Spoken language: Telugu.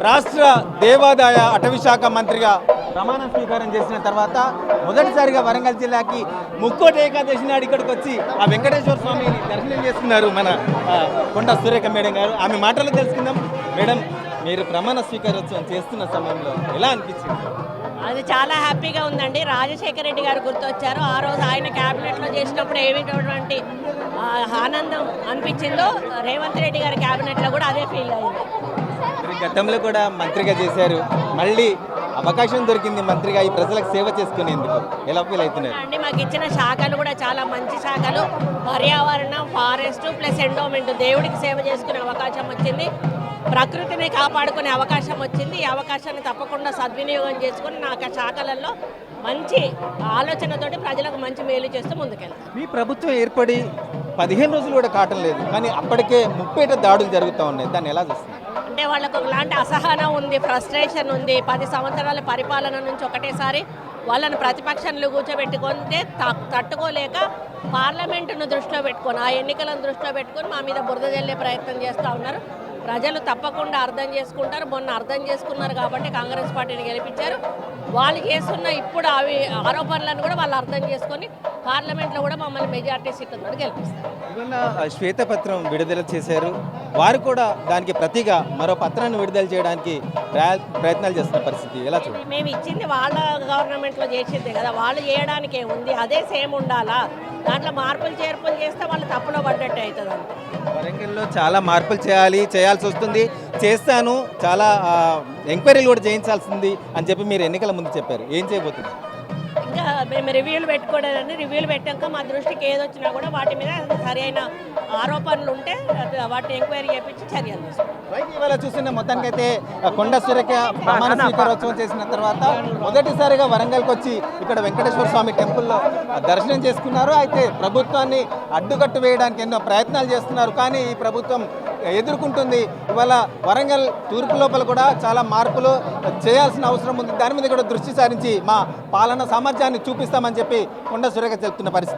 రాష్ట్ర దేవాదాయ అటవీ శాఖ మంత్రిగా ప్రమాణ స్వీకారం చేసిన తర్వాత మొదటిసారిగా వరంగల్ జిల్లాకి ముక్కోటి ఏకాదశి నాడు ఇక్కడికి వచ్చి ఆ వెంకటేశ్వర స్వామిని దర్శనం చేసుకున్నారు మన కొండ సురేఖ మేడం గారు. ఆమె మాటలు తెలుసుకుందాం. మేడం, మీరు ప్రమాణ స్వీకారోత్సవం చేస్తున్న సమయంలో ఎలా అనిపించింది? అది చాలా హ్యాపీగా ఉందండి. రాజశేఖర రెడ్డి గారు గుర్తొచ్చారు. ఆ రోజు ఆయన క్యాబినెట్లో చేసినప్పుడు ఏమిటటువంటి ఆనందం అనిపించిందో రేవంత్ రెడ్డి గారి క్యాబినెట్లో కూడా అదే ఫీల్ అయింది. గతంలో కూడా మంత్రిగా చేశారు, మళ్ళీ అవకాశం దొరికింది మంత్రిగా ఈ ప్రజలకు సేవ చేసుకునేందుకు. ఎలా ఫీల్ అవుతున్నారు అండి? మాకు ఇచ్చిన శాఖలు కూడా చాలా మంచి శాఖలు. పర్యావరణం, ఫారెస్ట్ ప్లస్ ఎండోమెంట్, దేవుడికి సేవ చేసుకునే అవకాశం వచ్చింది, ప్రకృతిని కాపాడుకునే అవకాశం వచ్చింది. ఈ అవకాశాన్ని తప్పకుండా సద్వినియోగం చేసుకుని నాకు శాఖలలో మంచి ఆలోచనతోటి ప్రజలకు మంచి మేలు చేస్తూ ముందుకెళ్తాం. మీ ప్రభుత్వం ఏర్పడి 15 రోజులు కూడా కావటం లేదు, కానీ అప్పటికే 30 దాడులు జరుగుతూ ఉన్నాయి. దాన్ని ఎలా చూస్తుంది? అంటే వాళ్ళకు ఇలాంటి అసహనం ఉంది, ఫ్రస్ట్రేషన్ ఉంది. 10 సంవత్సరాల పరిపాలన నుంచి ఒకటేసారి వాళ్ళని ప్రతిపక్షంలో కూర్చోబెట్టుకుంటే తట్టుకోలేక పార్లమెంటును దృష్టిలో పెట్టుకొని, ఆ ఎన్నికలను దృష్టిలో పెట్టుకొని మా మీద బురద జల్లే ప్రయత్నం చేస్తూ ఉన్నారు. ప్రజలు తప్పకుండా అర్థం చేసుకుంటారు. మొన్న అర్థం చేసుకున్నారు కాబట్టి కాంగ్రెస్ పార్టీని గెలిపించారు. వాళ్ళు చేస్తున్న ఇప్పుడు అవి ఆరోపణలను కూడా వాళ్ళు అర్థం చేసుకొని పార్లమెంట్లో కూడా మమ్మల్ని మెజార్టీ సీట్లతో గెలిపిస్తారు. ఇవాళ శ్వేతపత్రం విడుదల చేశారు. వారు కూడా దానికి ప్రతిగా మరో పత్రాన్ని విడుదల చేయడానికి ప్రయత్నాలు చేస్తున్న పరిస్థితి ఎలా చూడండి? మేము ఇచ్చింది వాళ్ళ గవర్నమెంట్లో చేసిందే కదా, వాళ్ళు చేయడానికి ఏముంది? అదే సేమ్ ఉండాలా? దాంట్లో మార్పులు చేర్పులు చేస్తే వాళ్ళు తప్పులో పడ్డట్టు అవుతుంది. అంతే. వరంగల్లో చాలా మార్పులు చేయాల్సి వస్తుంది, చేస్తాను, చాలా ఎంక్వైరీలు కూడా చేయించాల్సింది అని చెప్పి మీరు ఎన్నికల ముందు చెప్పారు. ఏం చేయబోతున్నారు? ఇంకా మేము రివ్యూలు పెట్టుకోవడానికి, రివ్యూలు పెట్టాక మా దృష్టికి ఏదొచ్చినా కూడా వాటి మీద సరైన ఆరోపణలు ఉంటే వాటిని ఎంక్వైరీ చేయించి చర్యలు తీసుకుంటాం. ఇవాళ చూస్తున్న మొత్తానికైతే కొండ సురేఖ ప్రమాణ స్వీకారోత్సవం చేసిన తర్వాత మొదటిసారిగా వరంగల్కి వచ్చి ఇక్కడ వెంకటేశ్వర స్వామి టెంపుల్లో దర్శనం చేసుకున్నారు. అయితే ప్రభుత్వాన్ని అడ్డుకట్టు వేయడానికి ఎన్నో ప్రయత్నాలు చేస్తున్నారు, కానీ ఈ ప్రభుత్వం ఎదుర్కొంటుంది. ఇవాళ వరంగల్ తూర్పు లోపల కూడా చాలా మార్పులు చేయాల్సిన అవసరం ఉంది. దాని మీద కూడా దృష్టి సారించి మా పాలన సామర్థ్యాన్ని చూపిస్తామని చెప్పి కొండ సురేఖ చెప్తున్న పరిస్థితి.